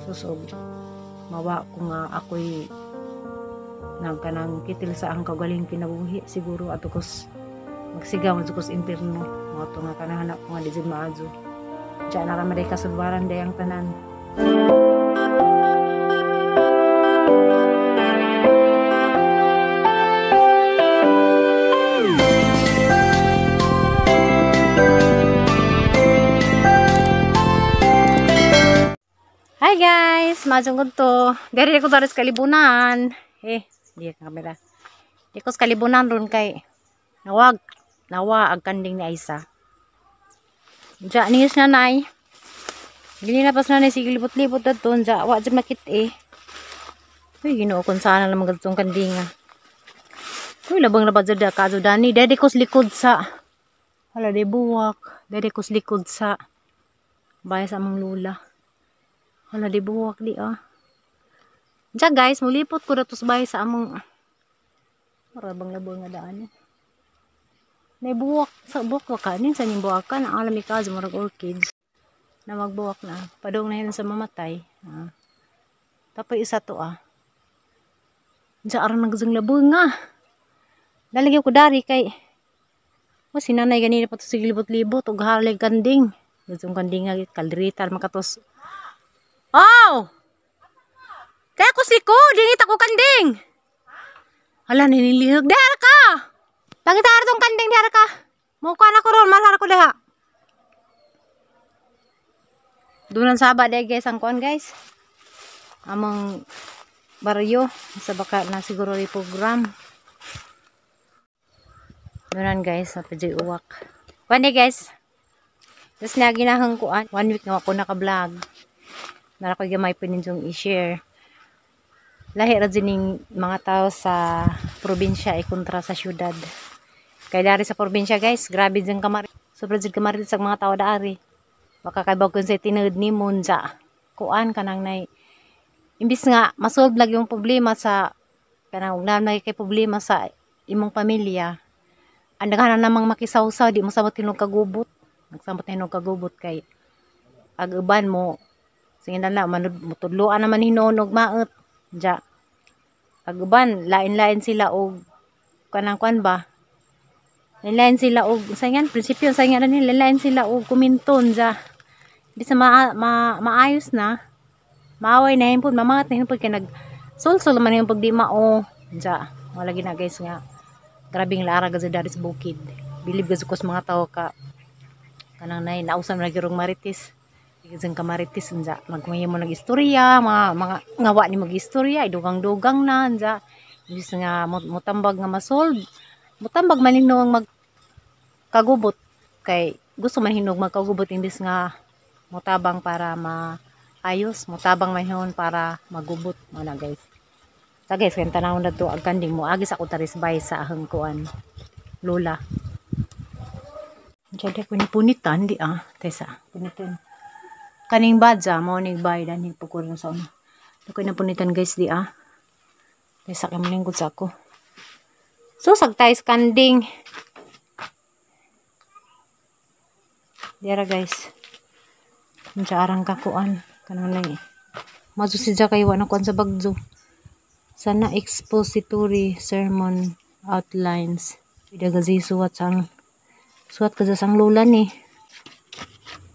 susog mawa ko nga ako'y nagkanang kitil sa ang kagaling kinabuhi siguro at kos magsigaw at kos impirno mga to nga kanahanap ko nga di jud maadyo diyan na kami kasudbaran dayang tanan. Hi guys, majungod to. Dari ko taris kalibunan. Di kamera. Di ko kalibunan ron kay nawa ag kanding ni Aisa. Ja niyos nanay. Gili na pas nanay sige libot-libot dadton ja wa jud makit Uy Ginoo kun sana lang magadtong kandinga. Uy labang labad jud ka jud dani. Dari ko likod sa hala di buwak. Dari ko likod sa bahay sa among lula. Hala di buwak di Diya guys, mulipot ko datos bahay sa among marabang labor nga daan. May buwak sa buwak kanin sa ning buwakan ang alami ka marag orchids na magbuwak na. Padong na yun sa mamatay. Tapos isa to Diya aron nagzang labor nga. Daligyan ko dari kay sinanay ganina pa to sige libot-libot ug halig kanding. Gazong kanding nga kaldiritan makatos. Oh! Kaya ko siko, dingit ako kanding. Hala, ninilihag. Dara ka! Pangitar tong kanding, dara ka. Mukha na ko ron, malar ko deha. Doon ang saba dahil guys, ang kuhan guys. Among baryo. Sa baka na siguro yung program. Doon guys, sa pwede uwak. Kuhan guys. Tapos na ginahang kuhan. 1 week na ako naka-vlog. Nara ko gamay pininsong i-share. Lahi ra dining mga tao sa probinsya ay kontra sa syudad. Kay dari sa probinsya guys, grabe din kamari. Sobra jud kamari sa mga tao dari. Baka kaybaw kun sa tinud ni munja. Kuan kanang nay imbis nga masolve lagi yung problema sa kanang nanay kay problema sa imong pamilya. Andaghan namang makisawsaw di mo samot hinog kagubot. Nagsamot hinog kagubot kay ag-uban mo singin na mutudloan naman hinunog maot. Diya pag-uban lain-lain sila og kanang kuan ba lain sila og sayan prinsipyo sayan na nila lain sila og kuminton diya bisa maayos na maaway na himpod mamangat na himpod kay nag sulsul man yung pagdi mao diya wala gina guys nga grabing lara gazud dari sa bukid bilib gazud ko sa mga tao ka kanang nay nausan na girong maritis Isang kamaritis nja magmayo mo nag-istorya mga ngawa ni mag-istorya dugang-dugang na nja bis nga mutambag nga masolve mutambag man hinog magkagubot kay gusto man hinog magkagubot imbis nga mutabang para maayos mutabang man hinon para magubot mo na guys ta guys kay tanawon na to ag kanding mo agis ako tarisbay sa ahang kuan lola jadi ko ni punitan di tesa punitan kaning badja mo ning baydan ni pukul sa una. Ako na punitan guys di Kaysa kay malingkod sa ako. So sagtays kanding. Dira guys. Unsa arang kakuan kanang nay. Mazu si kay wa na kuan sa bagjo. Sana expository sermon outlines. Idagazi suwat ka sang lola ni.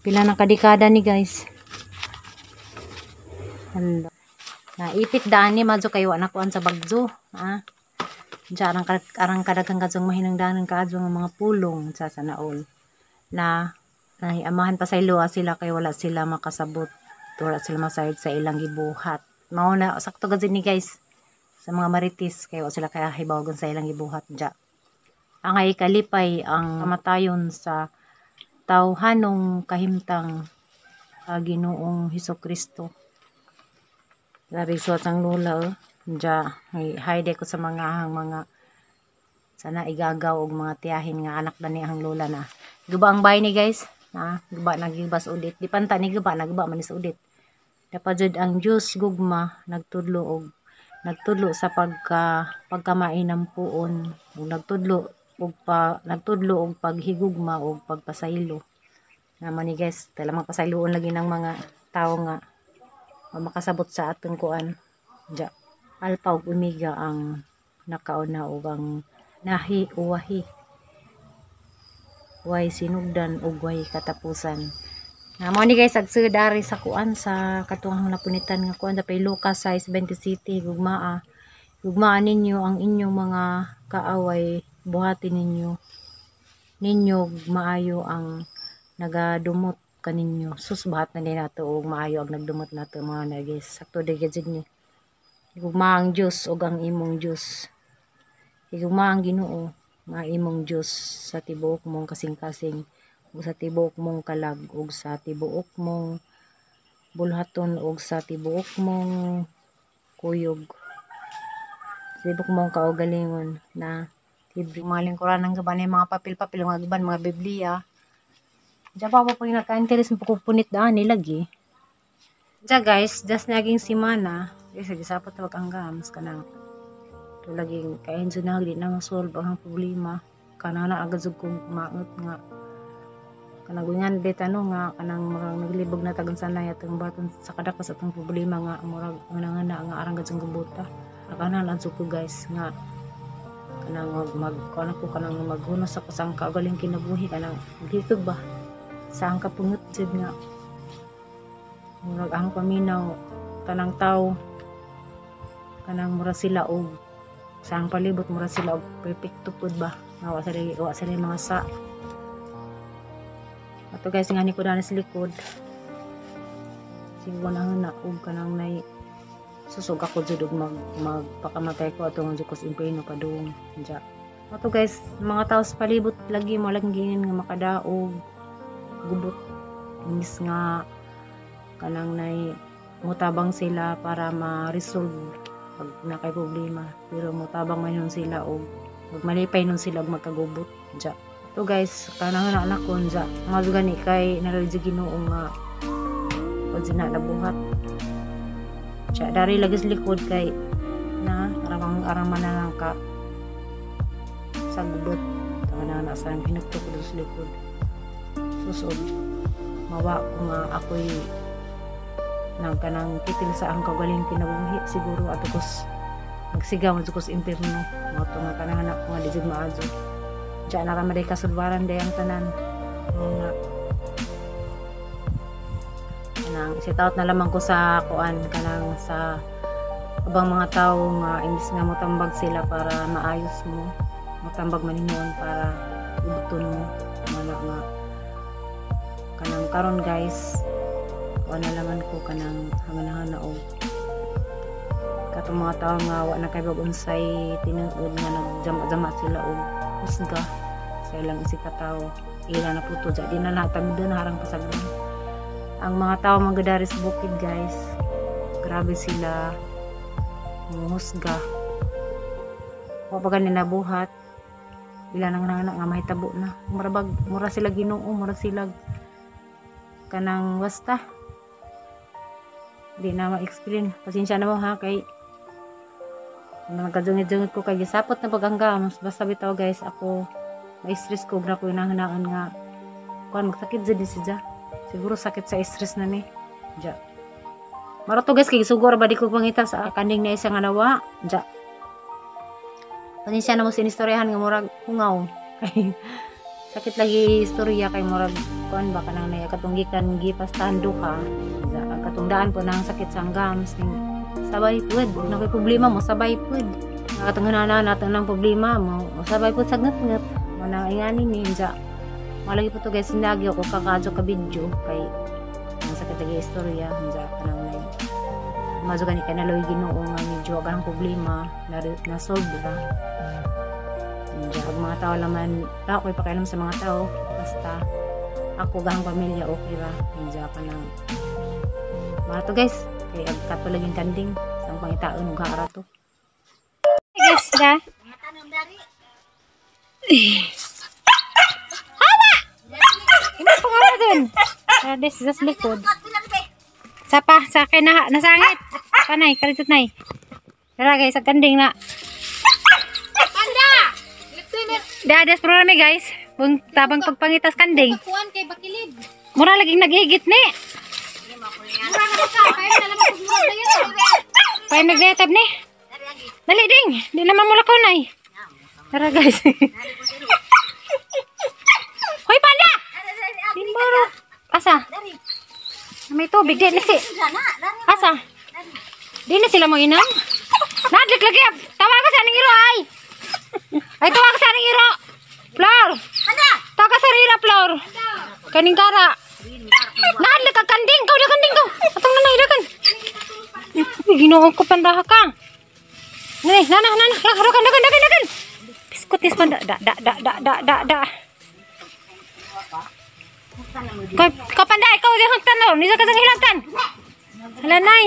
Pila na kadekada ni guys. Hello. Naipit daan ni madyo kayo na kuan sa bagjo. Diyan arang kadagang kadzong mahinangdanan kadzong mga pulong sa sanaol. Na amahan pa sa ilo sila kay wala sila makasabot. Wala sila masayod sa ilang gibuhat. Mao na sakto gid ni guys. Sa mga maritis kay wala sila kaya hibawagon sa ilang gibuhat diya. Ang ay kalipay ang kamatayon sa tawhanong kahimtang Ginoong Hesukristo. Larisot ang lula diya hayde ko sa mga sana igagaw og mga tiyahin nga anak na ni ang lola na. Guba ang bay ni guys. Guba nagibas udit. Di panta ni guba man is udit. Dapat jud ang Dios gugma nagtudlo sa pagkamain ng puon ug nagtudlo og paghigugma og pagpasaylo naman ni guys tala magpasayloon lagi ng mga tao nga makasabot sa atong kuan. Ja. Alpha ug omega ang nakauna ug ang nahi uwahi. Way sinugdan ug way katapusan. Mo ni guys agsudari sa kuan sa katuang napunitan nga kuan sa Lucas 6:20 City gugmaa. Gugmaan ninyo ang inyong mga kaaway, buhatin ninyo maayo ang nagadumot kaninyo. Sus bahat na din nato og maayo ang nagdumot nato mga na guys. Sakto di gid ni. Gugma ang Dios ug ang imong Dios. Gugma ang Ginoo nga imong Dios sa tibuok mong kasing-kasing ug sa tibuok mong kalag ug sa tibuok mong bulhaton ug sa tibuok mong kuyog. Sibuk mong kaugalingon na libre mga lingkuran ng gaban mga papel-papel mga gaban mga Biblia. Diya pa po yung naka-interest mo pupunit daan nilagi. Diya guys, just naging simana. Kasi gisapot na wag ang gams ka na. Ito laging kainso na hindi na masolve ang problema. Kanana agad sug kong maot nga. Kanagungan bet ano nga kanang naglibog na tagang sanay atong baton sa kadakas atong problema nga murag nga arang gad sung gubuta. Kanan lang ko guys nga kanang kanang maghunos ako sa kaugaling kinabuhi kanang dito ba sa ang kapungot jud nga murag ang paminaw kanang tao kanang mura sila og sa ang palibot mura sila og perfecto pud ba nga wa sila mga sa ato guys nga ni ko daan sa likod siguro na og kanang nay susog ako jud og magpakamatay ko atong jud ko sa impyerno padung ja. Ato guys, mga tao sa palibot lagi mo lang ginin nga makadaog gubot inis nga kanang nay mutabang sila para ma-resolve pag nakay problema pero mutabang man yun sila og malipay nun sila og magkagubot ja. Ato guys, kanang anak ko ja mga gani kay nalalji Ginoo nga pag sina nabuhat siya dari lagi sa likod kay na aramang mananang ka sa gubot tangan na sa pinagto ko sa likod susod mawa ko nga ako'y nang kanang titil sa ang kaugaling kinabuhi siguro at kos nagsigaw mo sa impyerno mo to nga kanang anak ko nga di jud maadyo diyan na kamaday kasulbaran day ang tanan nga nang sit out na lamang ko sa kuan kanang sa ubang mga tao nga imbis nga motambag sila para maayos mo motambag man hinuon para ibuton mo nga kanang karon guys kuan na lamang ko kanang hanganahan og katong mga tao nga wa na kay unsay tinuod nga nagjama-jama sila og husga sa ilang isika tao ila na puto di na natag doon harang pasagdan. Ang mga tao magdari sa bukid guys grabe sila husga wapagan na nabuhat bila nang nga mahitabo na mura sila Ginoo mura sila kanang wasta di na ma-explain pasensya na mo ha kay nagkadungit-dungit ko kay gisapot na pagangga basta bitaw guys ako ma-stress ko gra ko inahanaan nga kuan magsakit jud siya siguro sakit sa stress na ni. Ja. Marato guys kay sugor ba di ko pangita sa kanding na isa nga nawa. Ja. Panisya na mo sinistoryahan nga murag hungaw. Sakit lagi istorya kay murag kuan ba kanang nay katunggikan gipastahan duha. Ja, katungdaan po nang sakit sa gums ning sabay pud na kay problema mo sabay pud. Nakatunghanan nato nang problema mo sabay pud sagnat-ngat. Manang ingani ni ja. Malagi po to guys, sinagi ako kakadyo ka video kay ang sakit lagi istorya hindi ka nang may mazugan ni kanaloy Ginoo nga medyo agang problema na solve ba hindi ang mga tao laman ako'y pakialam sa mga tao basta ako gang pamilya okay ra hindi ka nang mga to guys kay agkato laging kanding sang pangitaon ug gaara to guys da this is likod. Sapa, sa akin na nasangit. Panay, kalitot nay. Tara guys, sa kanding na. Panda! Dadas programa guys. Kung tabang pagpangitas kanding. Kuan kay bakilid. Mura laging naghigit ni. Mura na ka, kaya na lang Time nag-retab ni. Dali ding. Di naman mula ko nay. Tara guys. Hoy panda! Timbaro. Asa? May tubig din na si. Asa? Di na sila mo inam? Nadlik lagi. Tawa ka sa ning iro ay. Ay tawa ka sa ning iro. Flor. Tawa ka sa ira Flor. Kaning kara. Nadlik ka kanding kau kanding kau. Atong nanay dakan. Ginoo ko pandaha ka. Nih, nana, dakan. Biskutis panda. Da. Kau pandai kau dia hutan lo. Ni sa hilangkan. Hala nay.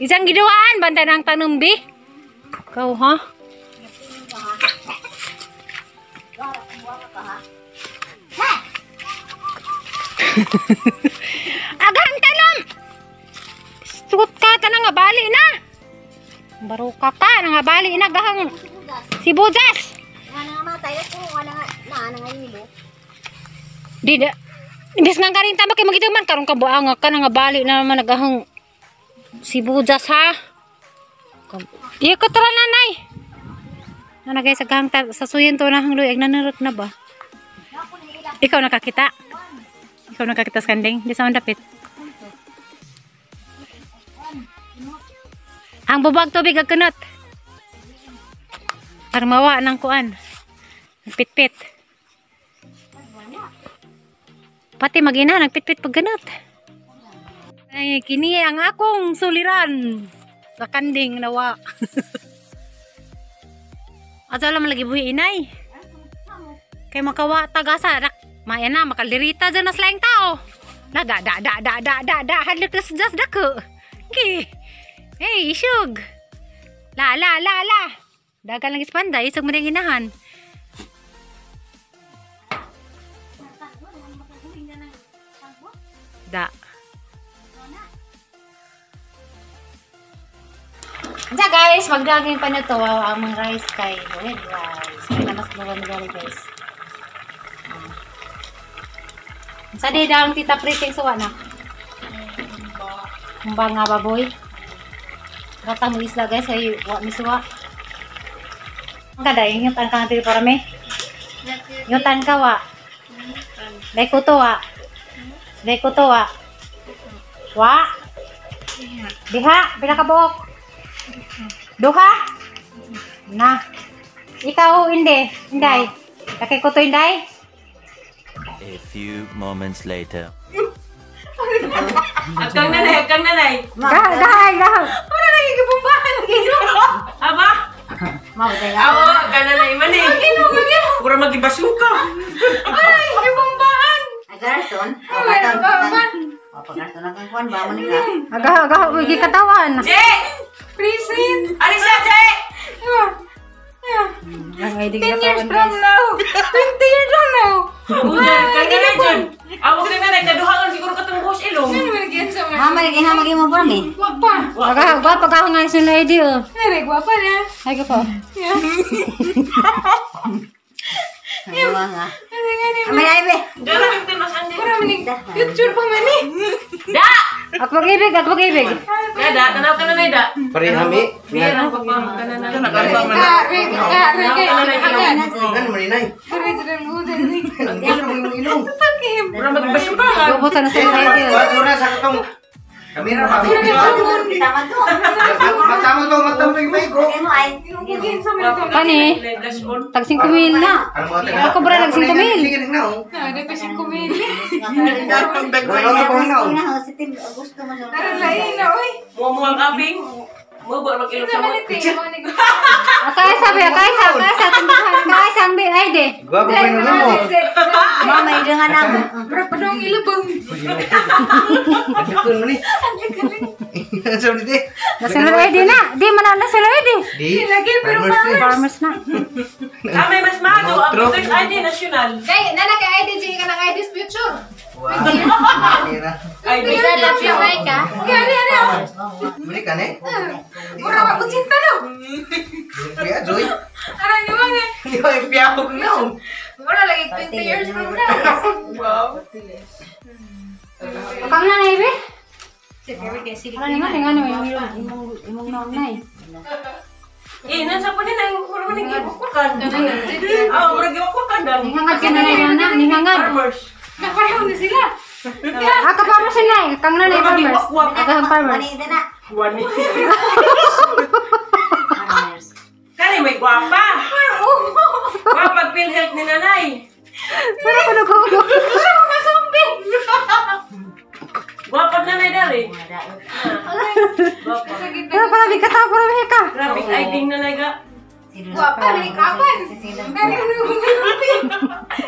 Isang giduaan bantay nang tanumbi. Kau ha? Agang talom. Sukot ka tanang nga bali na. Baro ka nga bali na gahang si Bujas. Nga matay ko wala nga nilo. Di da. Imbes nga karin tama kay magituman karon ka buang ka nga bali na naman nagahang si Bujas ha. Iya ko tara nanay. Ana guys agang sa suyen to na hang luyag nanurot na ba? Ikaw nakakita? Ikaw nakakita sa kanding? Di sa mandapit. Ang bubag tubig agkanot. Armawa ng kuan. Nagpitpit. Pati magina nagpitpit pag ganot. Ay kini ang akong suliran sa kanding nawa. Azala man lagi buhi inay. Kay makawa tagasa rak maya na makalirita dyan na slayang tao. Na da hadlok na sa dako. Okay. Hey, isug. La. Dagan lang ispanda, isug mo na ginahan. Da. Anja guys, magdaging pa na to ang mga rice kay red rice. Kaya mas magali guys. Sa di daw tita priting suwa na. Ang nga baboy. Kata mo isla guys ay wa mi suwa. Ang kada yung tan ka natin para me. Yung tan ka wa. Dai ko to wa. Wa. Diha, pila ka buok. Duha? Na. Ikaw hindi. Inday. Kakay ko to inday. A few moments later. Kang nanay. Dahay. Ano na gigibumbahan lagi no? Aba? Mau day. Awo, ka nanay man eh. Pura magibasuka. Ay, gigibumbahan. Agarton. Pagkarton ang kuan ba mo ni ka? Aga, ugi katawan. Je! Present! Alisa, Je! Ang ID 10 years from now. 20 years from now. Ujan, kang nanay dyan. Awag na nanay, naduhangan siguro katong buhos ilong. Mama lagi na magi mo pa mi. Aga, gwapa ka nga sa ID oh. Nere, guwapa na. Ay ko po. Ayaw nga. Amay ay be. Dara yung timas andi. Para manig. Future pa man eh. Da! Ako mag-ibig. Da, tanaw ka nanay da. Pari nami. Meron pa pa ka nanay. Kan marinay. Pura magibasuka. Bubutan na sa ID oh. Basura sa katong kamera pa. Matamo yung mic ko. Ano ay? Kani? Tag 5,000 na. Ako bra nag 5,000. Gusto mo sa Muang abing. Mo ba mag-ilog sa mo? Akay sabi tindahan bi ID. Gua ko kayo mo. Mama ay dengan ang Padong ilubong. Dukun mo ni. Sabi di. National ID na. Di man na national ID. Di. Lagi pero Farmers na. may mas mato ang Voters ID national. Kay nana kay ID ka ng ID's future. Wow. Kamera. ID Bisa lang siya may ka. Muli ka ne? Mura ako cinta no. Kaya Joy. Arang ni mga. Di ba yung piyahog na? Mura lagi 20 years from now. Wow. Akang na ibe. Ano naman yung ano imong nanay. Nasa pa din ang mura man giwakukan. Mura giwakukan dan. Nihangad ka na na, nihangad. Farmers. Nakapareho na sila. Aka farmers na kang nanay farmers. Aka ang farmers. Mani na. Wani. Farmers. Kani may gwapa. Gwapa PhilHealth ni nanay. Para ko naghulo. Gwapa nanay dali. Wala. Gwapa. Para bigata para ka. Grabe ID nanay ga. Guwapa, kapan? Dari ano yung grupi?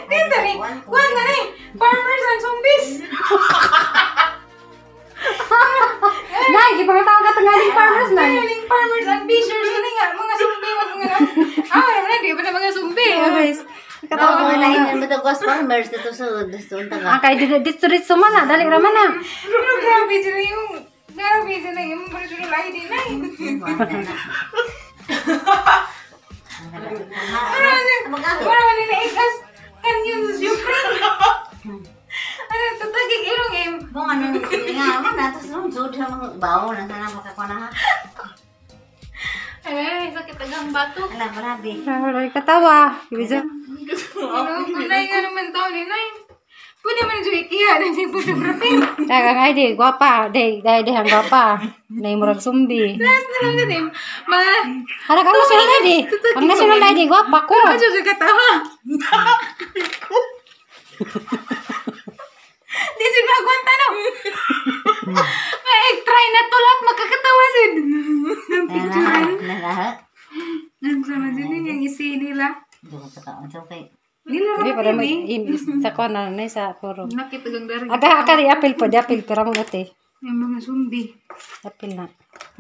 Dito ni, kuwan na ni, farmers and zombies. Nay, gipangataw ka tangaling farmers na. Galing farmers and fishers, ano nga, mga zombie, mga naman, di ba na mga zombie? Guys, Katawa ko na yun. Bato ko farmers. Dito sa taga. kay dito mana, dali ra man na. Pero grabe sila yung original ID na yun. Parang nila ikas, kan yun sa Ukraine. Ano, tutagig ilong eh. Kung ano nga man natos nung sud sa mga bawo na sana makakuha na ha. Ay, sakit agang bato. Ala grabe. Wala katawa. Bisa. Kunay nga naman tao ni Nay. Pwede man yung ikiha na si photography. Dagang ay di guwapa, di hang guwapa. Nay murag sumbi. Last na lang din. Mga, Hara ka national ID. Ang national ID guwapa ko. ano siya katawa? Di sila agwanta no. Try na tulak, makakatawa sin. Ang picturean. Lahat. Ang sama din yung isi nila. Dito sa taon so kay. Nila Di para rin may sa kuan na sa puro. nakitagang dari. Aga di apil po, di apil pero mo gati. Yung mga zombie. Apil na.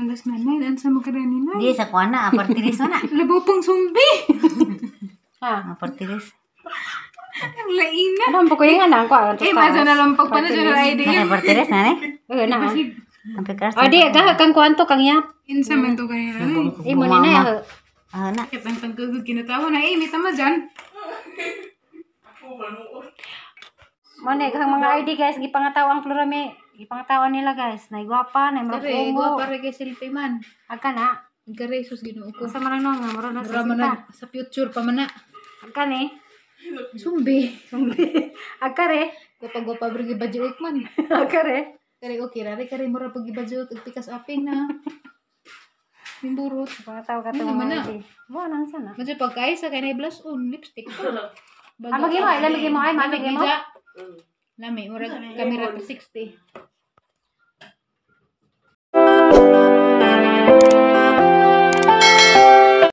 Alas na Nay, daan sa magkada ni Nay. Di sa kuan na apartiris na. Labaw pang zombie. Ha. Apartiris. Ang laina. Ano po ko yung anang ko ang Masa na lang pag national ID Na yun. apartiris na ni. na. Ang pikas. O di aga kang kuanto kang yap. Insa man to kanila. Ay, Imo ni na. Ah na. Kaya ang pagkagod kinatawa na may tama dyan. Mo ni kang mga ID guys gipangataw ang plurame. Gipangatawa nila guys. Nay guwapa, nay murag ungo. kay selfie man. Aga na. Gare sus ginoo ko. Sa manang nga mura na sa Drama sita. na sa future pa man na. Aga ni. Zombie. Aga re. Kapag wapa brigi budget man. Aga re. Kare okay rari kare mura pag budget ug pikas aping na. Nimburot. Pangataw ka to Ano man mga na? ID. Mo nang sana. Madyo pagkaisa kay na blush on lipstick. Amagi mo, ilamig mo ay mamig mo. Lami, murag camera 360.